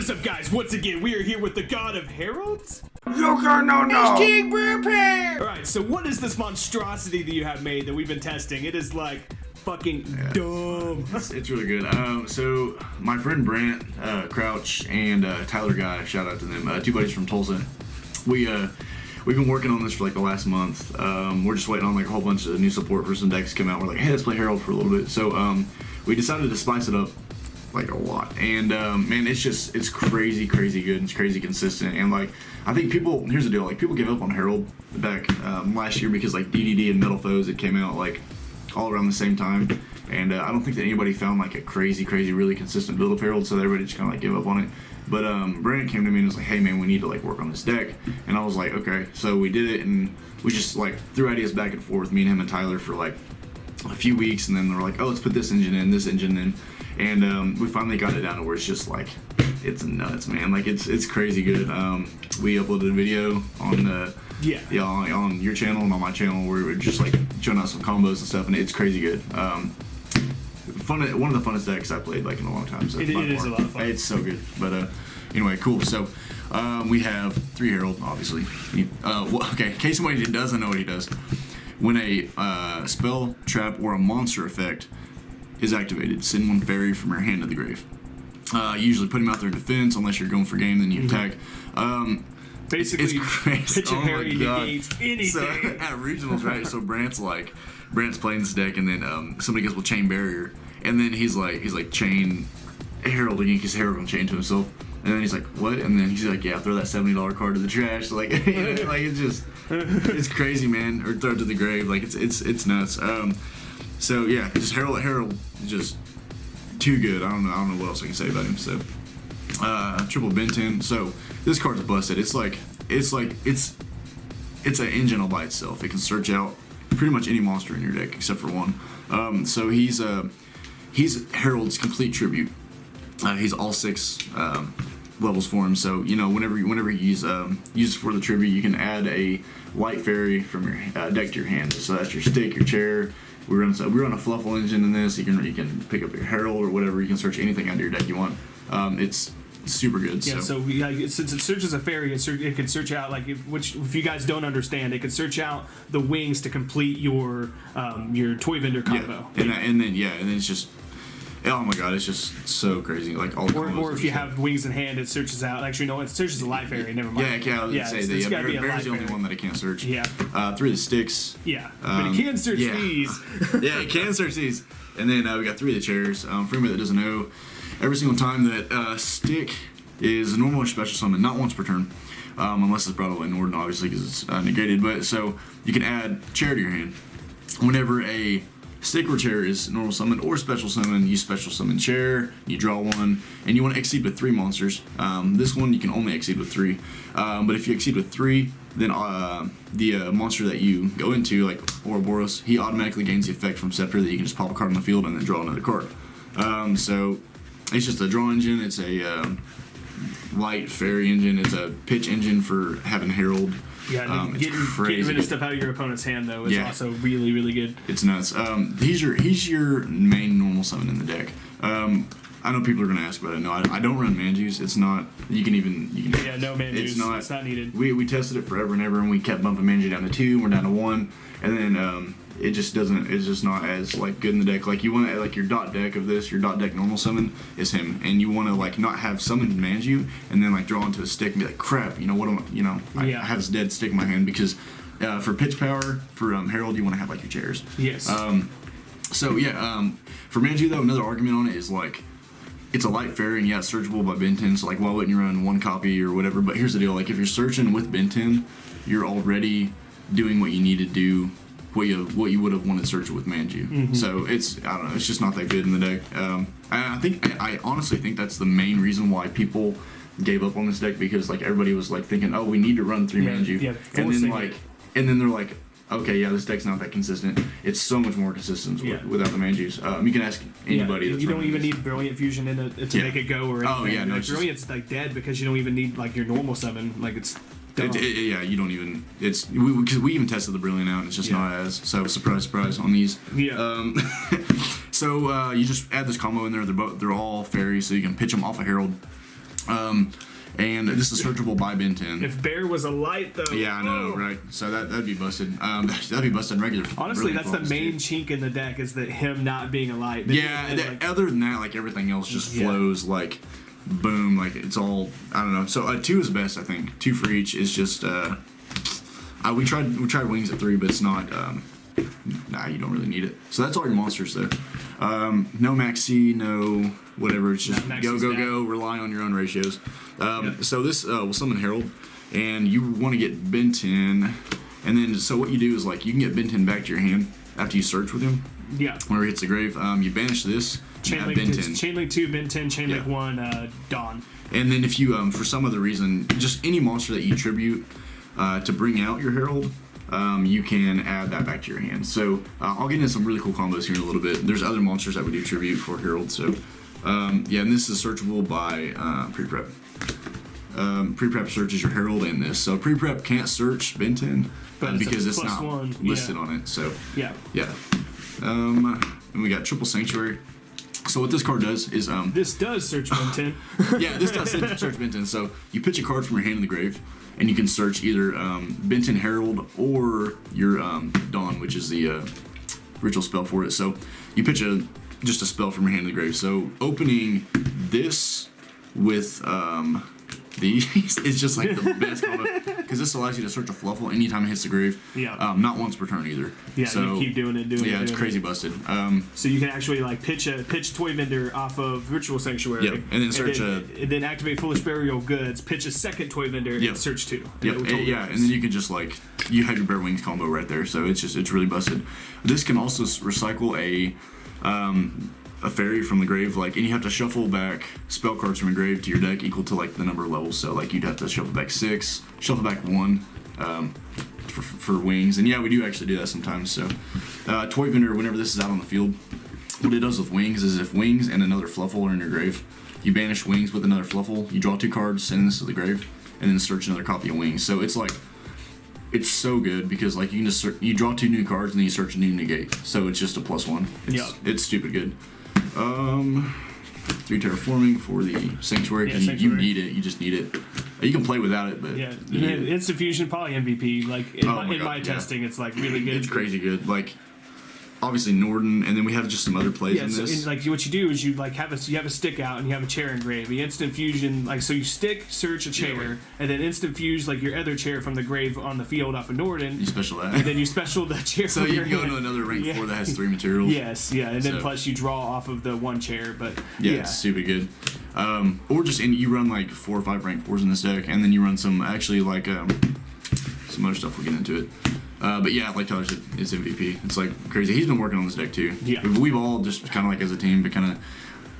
What is up, guys? Once again, we are here with the god of Heralds, YugiNoNo. King Prepare. All right, so what is this monstrosity that you have made that we've been testing? It is like fucking dumb. It's really good. So my friend Brant Crouch and Tyler Guy, shout out to them, two buddies from Tulsa. We've been working on this for like the last month. We're just waiting on like a whole bunch of new support for some decks to come out. We're like, hey, let's play Herald for a little bit. So we decided to spice it up like a lot. And man, it's crazy good. It's crazy consistent. And like, I think here's the deal, like people gave up on Herald back last year because like DDD and Metal Foes, it came out like all around the same time. And I don't think that anybody found like a crazy, really consistent build of Herald, so everybody just kind of like gave up on it. But Brandon came to me and was like, hey man, we need to like work on this deck. And I was like, okay. So we did it, and we just like threw ideas back and forth, me and him and Tyler, for like a few weeks, and then they were like, oh, let's put this engine in, and we finally got it down to where it's just like, it's nuts, man. Like it's crazy good. We uploaded a video on on your channel and on my channel where we're just like showing out some combos and stuff, and it's crazy good. One of the funnest decks I played like in a long time. So it is a lot of fun. It's so good. But anyway, cool. So we have 3 Herald, obviously. Okay, in case somebody doesn't know what he does, when a spell, trap, or a monster effect is activated, send 1 fairy from your hand to the grave. Usually put him out there in defense, unless you're going for game, then you attack. Basically, it's crazy. pitch a Harry negates anything. So at regionals, right? So Brant's playing this deck, and then somebody goes with Chain Barrier, and then he's like chain Herald again, because Herald can chain to himself, and then he's like, what? And then he's like, yeah, throw that $70 card to the trash, like, like it's crazy, man, or throw it to the grave, like it's nuts. So yeah, just Herald is just too good. I don't know what else I can say about him. So triple Benton. So this card's busted. It's an engine all by itself. It can search out pretty much any monster in your deck except for one. So he's Herald's complete tribute. He's all 6 levels for him. So whenever you use for the tribute, you can add a light fairy from your deck to your hand. So that's your stick, your chair. We run a Fluffal engine in this. You can pick up your Herald or whatever. You can search anything out of your deck you want. It's super good. Yeah, so since it searches a fairy, it can search out, like, if you guys don't understand, it can search out the wings to complete your toy vendor combo. Yeah. And then it's just, oh my god, it's just so crazy. Like all the combos. Or if you have wings in hand, it searches out. Actually, no, it searches a light fairy. Never mind. Yeah, I would say that. Yeah, Bear's the only one that it can't search. Yeah. 3 of the sticks. Yeah, but it can search these. Yeah, it can search these. And then we got 3 of the chairs. For anybody that doesn't know, every single time that stick is a normal or special summon, not once per turn, unless it's brought away in Norden, obviously, because it's negated. But so you can add chair to your hand. Whenever a stick or chair is normal summon or special summon, you special summon chair, you draw 1, and you want to exceed with 3 monsters. This one you can only exceed with 3, but if you exceed with 3, then the monster that you go into, like Ouroboros, he automatically gains the effect from Scepter that you can just pop a card on the field and then draw another card. So it's just a draw engine. It's a light fairy engine. It's a pitch engine for having Herald. Yeah, getting rid of stuff out of your opponent's hand, though, is also really good. It's nuts. He's your main normal summon in the deck. I know people are going to ask about it. No, I don't run Manjus. It's not. You can. Yeah, no Manjus. It's not needed. We tested it forever and ever, and we kept bumping Manju down to 2, and we're down to 1, and then it just doesn't. It's just not as like good in the deck. Like you want to, like your dot deck of this, your dot deck normal summon is him, and you want to like not have summoned Manju and then like draw into a stick and be like, crap, what am I? I have this dead stick in my hand because for pitch power for Herald you want to have like your chairs. Yes. For Manju though, another argument on it is like, it's a light fairy and it's searchable by Benton, so like why wouldn't you run 1 copy or whatever? But here's the deal, like if you're searching with Benton, you're already doing what you need to do, what you would have wanted to search with Manju. Mm-hmm. So it's, I don't know, it's just not that good in the deck. I honestly think that's the main reason why people gave up on this deck, because like everybody was like thinking, oh, we need to run 3 Manju. Yeah, and then they're like, okay, yeah, this deck's not that consistent. It's so much more consistent without the Manjus. You can ask anybody. You don't even need Brilliant Fusion in it to make it go or anything. Oh yeah, no, like, Brilliant's like dead because you don't even need like your normal summon. Like it's. You don't even. It's because we even tested the Brilliant out. And it's just not as. So surprise on these. Yeah. So you just add this combo in there. They're all fairies, so you can pitch them off a Herald. And this is searchable by bin 10. If bear was a light, though. Yeah, I know, right? So that'd be busted. That'd be busted in regular. Honestly, that's the main chink in the deck is that him not being a light. Other than that, like everything else just flows like boom, like it's all I don't know. So 2 is best, I think. 2 for each is just. We tried wings at 3, but it's not. Nah, you don't really need it. So that's all your monsters though. No maxi, no whatever. It's just go. Rely on your own ratios. So this will summon Herald, and you want to get bin 10, and then so what you do is like you can get bin 10 back to your hand after you search with him. Yeah. Whenever he hits the grave, you banish this. Chain link 2, bin 10, chain link 1, Dawn. And then if you for some other reason, just any monster that you tribute to bring out your Herald. You can add that back to your hand. So I'll get into some really cool combos here in a little bit. There's other monsters that we do tribute for Herald. So and this is searchable by pre-prep. Pre-prep searches your Herald and this. So pre-prep can't search bin 10 because it's not listed on it. So yeah. And we got triple sanctuary. So what this card does is this does search bin 10. Yeah, this does search bin 10. So you pitch a card from your hand in the grave. And you can search either bin 10 Herald or your Dawn, which is the ritual spell for it. So you pitch just a spell from your hand in the grave. So opening this with these is just like the best combo because this allows you to search a Fluffal anytime it hits the grave. Yeah. Not once per turn either. Yeah. So you keep doing it. Yeah, it's crazy busted. So you can actually like pitch Toy Vendor off of Ritual Sanctuary. Yep. And then search and then activate Foolish Burial Goods. Pitch a second Toy Vendor and search 2. Yep. And then you can just like you have your Bear Wings combo right there. So it's really busted. This can also recycle a fairy from the grave, like, and you have to shuffle back spell cards from a grave to your deck equal to like the number of levels. So like you'd have to shuffle back 6, shuffle back 1 for wings, and yeah, we do actually do that sometimes. So Toy Vendor, whenever this is out on the field, what it does with wings is if wings and another Fluffle are in your grave, you banish wings with another Fluffle, you draw 2 cards, send this to the grave, and then search another copy of wings. So it's like it's so good because like you can just you draw 2 new cards and then you search a new negate. So it's just a +1. It's stupid good. 3 terraforming for the sanctuary because you need it. You just need it. You can play without it, but instant fusion probably MVP. Like in my testing, it's like really good. It's crazy good. Like obviously Norden, and then we have just some other plays in this. So, like what you do is you like have a stick out and you have a chair engraved. The instant fusion, like so you stick, search a chair, and then instant fuse like your other chair from the grave on the field off of Norden. You special that, and then you special the chair. So you can go into another rank 4 that has 3 materials. Yes, and then plus you draw off of the 1 chair. But it's super good. Or just you run like 4 or 5 rank 4s in this deck, and then you run some actually like some other stuff. We'll get into it. But yeah, like Tyler said, it's MVP. It's like crazy. He's been working on this deck too. Yeah. We've all just kind of like as a team, but kind of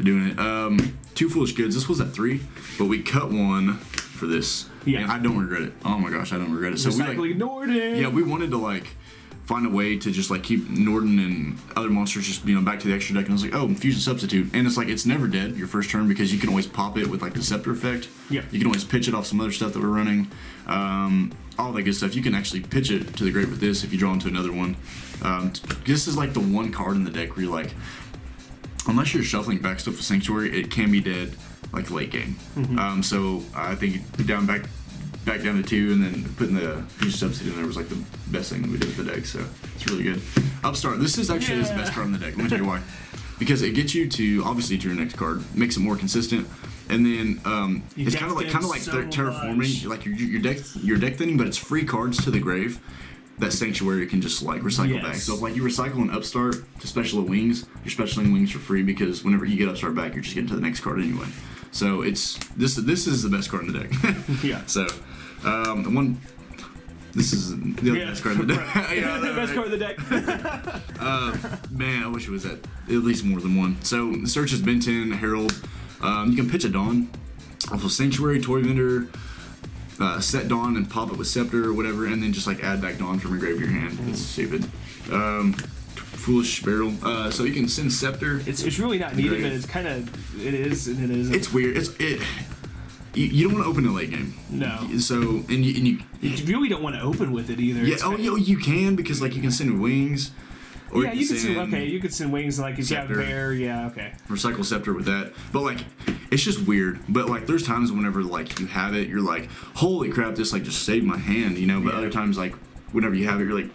doing it. 2 Foolish Goods. This was at 3, but we cut 1 for this. Yeah. And I don't regret it. Oh my gosh, I don't regret it. So we Norden. Yeah, we wanted to like find a way to just like keep Norden and other monsters just back to the extra deck, and I was like, oh, fusion substitute, and it's like it's never dead your first turn because you can always pop it with like the scepter effect. Yeah. You can always pitch it off some other stuff that we're running. All that good stuff. You can actually pitch it to the grave with this if you draw into another one. This is like the one card in the deck where you're like, unless you're shuffling back stuff with Sanctuary, it can be dead like late game. Mm-hmm. So I think back down to 2 and then putting the fusion substitute in there was like the best thing we did with the deck. So it's really good. Upstart. This is actually the best card in the deck. Let me tell you why. Because it gets you to obviously to your next card, makes it more consistent, and then it's kind of like terraforming, like your deck thinning, but it's free cards to the grave that Sanctuary can just like recycle back. So if like you recycle an Upstart to special a wings, you're specialing wings for free because whenever you get Upstart back, you're just getting to the next card anyway. So it's this is the best card in the deck. Yeah. So this is the other best card in the deck. The best card of the deck. Man, I wish it was at least more than 1. So search has bin 10, Herald. You can pitch a Dawn off of Sanctuary, Toy Vendor, set Dawn and pop it with Scepter or whatever, and then just like add back Dawn from your grave to your hand. It's stupid. Foolish Barrel. So you can send Scepter. It's really not needed, but it's kind of it is and it isn't. It's weird. You don't want to open a late game. No. So and you really don't want to open with it either. Yeah. You can because like you can send wings. Or you could send wings like if Scepter. You have Bear. Yeah. Okay. Recycle Scepter with that, but like it's just weird. But like, there's times whenever like you have it, you're like, holy crap, this like just saved my hand, you know. But other times like, whenever you have it, you're like,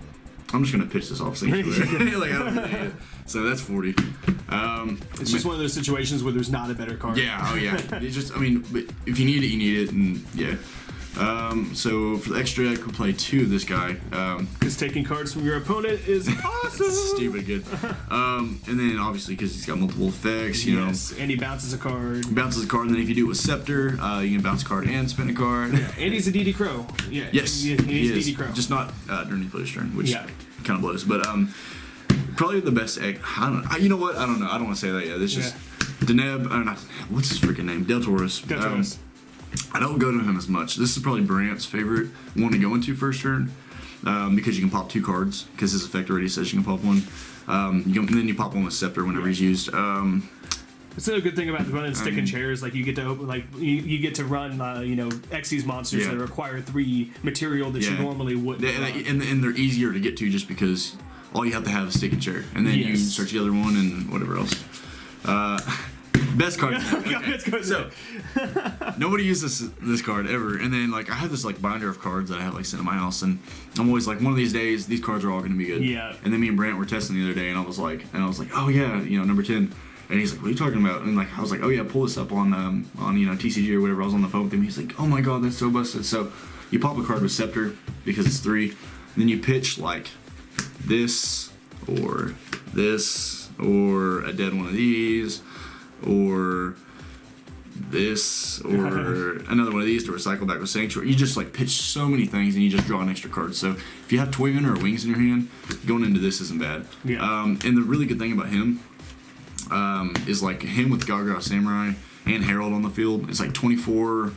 I'm just gonna pitch this off Sanctuary. Like, I don't really need it. So that's 40. It's just one of those situations where there's not a better card. Yeah. Oh yeah. It's just, I mean, but if you need it, you need it, and yeah. So for the extra deck, we'll play 2 of this guy. Because taking cards from your opponent is awesome. Stupid good. And then obviously because he's got multiple effects, you know. And he bounces a card. Bounces a card, and then if you do it with Scepter, you can bounce a card and spin a card. Yeah. And he's a DD Crow. Yeah. Yes, he's he is. DD Crow. Just not during the player's turn, which kind of blows. But probably the best egg. I don't know. You know what? I don't know. I don't want to say that yet. It's just Deneb. Not Deneb. What's his freaking name? Deltaurus. Deltaurus. I don't go to him as much. This is probably Brant's favorite one to go into first turn because you can pop 2 cards because his effect already says you can pop one. And then you pop one with Scepter whenever he's used. It's a good thing about running stick and chairs. Like you get to open, like you get to run, Xyz monsters that require 3 material that you normally wouldn't. And they're easier to get to just because all you have to have is stick and chair, and then you search the other one and whatever else. Best card. Okay. So nobody uses this card ever, and then like I have this like binder of cards that I have like sitting in my house, and I'm always like, one of these days these cards are all going to be good. Yeah. And then me and Brant were testing the other day, and I was like, oh yeah, number 10. And he's like, what are you talking about? And like I was like, oh yeah, pull this up on TCG or whatever. I was on the phone with him. He's like, oh my god, that's so busted. So you pop a card with Scepter because it's 3. And then you pitch like this or a dead one of these or this or another one of these to recycle back with Sanctuary. You just like pitch so many things and you just draw an extra card. So if you have Toyman or Wings in your hand, going into this isn't bad. Yeah. And the really good thing about him is like him with Gaga Samurai and Herald on the field. It's like 24,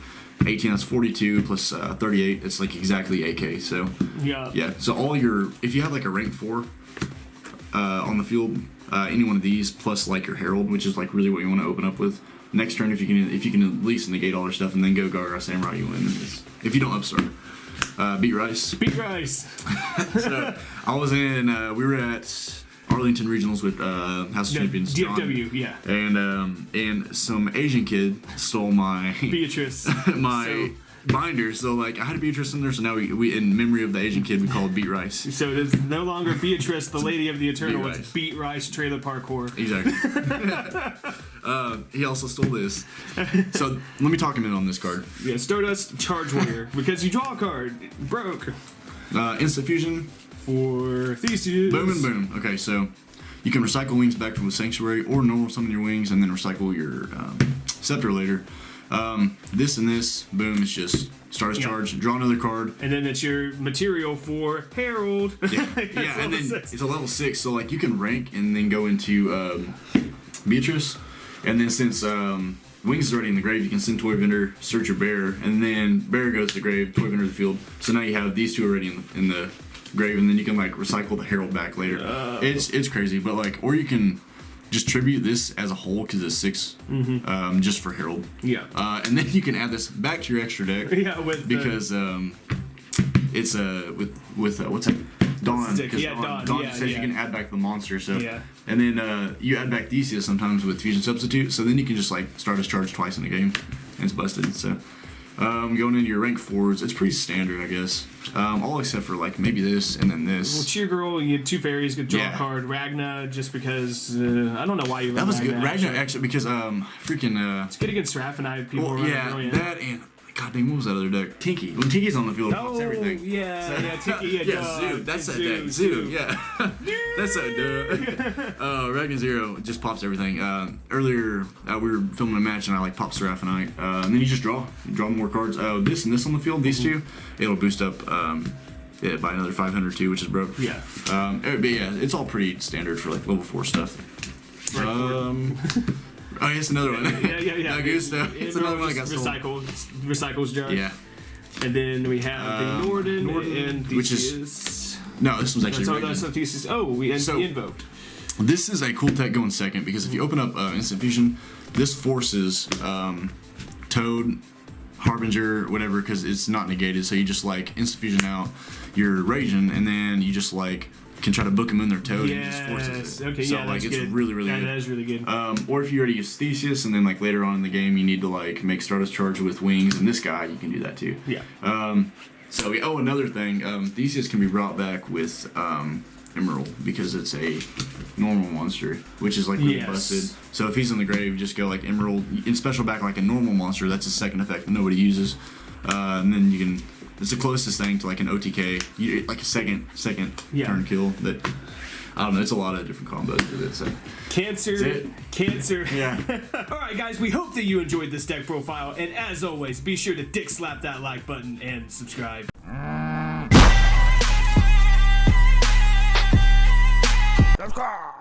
18, that's 42 plus 38. It's like exactly AK. So yeah. So if you have like a rank 4 on the field, any one of these plus like your Herald, which is like really what you want to open up with. Next turn, if you can at least negate all their stuff and then go Gaga Samurai, you win. If you don't upstart, beat Rice. Beat Rice. So I was in. We were at Arlington Regionals with House of Champions. DFW, John, yeah. And some Asian kid stole my Beatrice. binder. So like I had Beatrice in there. So now we in memory of the Asian kid, we call it Beat Rice. So it is no longer Beatrice, the Lady of the Eternal. It's Beat Rice Trailer Parkour. Exactly. He also stole this. So let me talk him in on this card. Yeah, Stardust Charge Warrior because you draw a card. Broke. Instant Fusion. For Theseus. Boom and boom. Okay, so you can recycle wings back from the Sanctuary or normal summon your wings and then recycle your Scepter later. This and this, boom, it's just start as charge, draw another card. And then it's your material for Herald. Yeah, and then it's a level 6, so like you can rank and then go into Beatrice. And then since Wings is already in the grave, you can send Toy Vendor, search your bear, and then bear goes to the grave, Toy Vendor to the field. So now you have these 2 already in the grave, and then you can like recycle the Herald back later. It's crazy, but like, or you can just tribute this as a whole because it's 6, just for Herald. Yeah. And then you can add this back to your extra deck. Yeah, because it's with what's that? Dawn. Because Dawn just says you can add back the monster. So and then you add back Theseus sometimes with Fusion Substitute. So then you can just like start as charge twice in a game, and it's busted. So. Going into your rank 4s, it's pretty standard, I guess. All except for like maybe this and then this. Well, Cheer Girl, you had 2 fairies, could draw a card. Ragna, just because I don't know why you. That was good. Ragna actually because freaking. It's good against Raphanite. People that and. God dang, what was that other deck? Tinky. When Tinky's on the field, it pops everything. Tinky, Zoo. That's that deck. Zoo, yeah. That's that duh. Ragnar Zero just pops everything. Earlier, we were filming a match and I like pops Seraphinite. And then you just draw. You draw more cards. This and this on the field, these 2, it'll boost up by another 500 too, which is broke. Yeah. But yeah, it's all pretty standard for like level 4 stuff. Right. Oh, it's another one. Yeah. It's another one I got stolen. Recycles jar. Yeah. And then we have the Norden and Theseus. Which is... No, this was actually... That's not Theseus. Oh, we invoked. This is a cool tech going second, because if you open up Instant Fusion, this forces Toad, Harbinger, whatever, because it's not negated, so you just like Instant Fusion out your Raging, and then you just like can try to book him in their toad and he just forces it. Okay, so yeah, like that's it's good. really Yeah, good. that is really good. Or if you already use Theseus and then like later on in the game you need to like make Stardust charge with wings, and this guy you can do that too. Yeah. Another thing, Theseus can be brought back with Emerald because it's a normal monster, which is like really busted. So if he's in the grave, just go like Emerald in special back like a normal monster. That's a second effect that nobody uses, and then you can. It's the closest thing to like an OTK, like a second turn kill. That I don't know. It's a lot of different combos with it. So Cancer. Yeah. All right, guys. We hope that you enjoyed this deck profile, and as always, be sure to dick slap that like button and subscribe. Subscribe!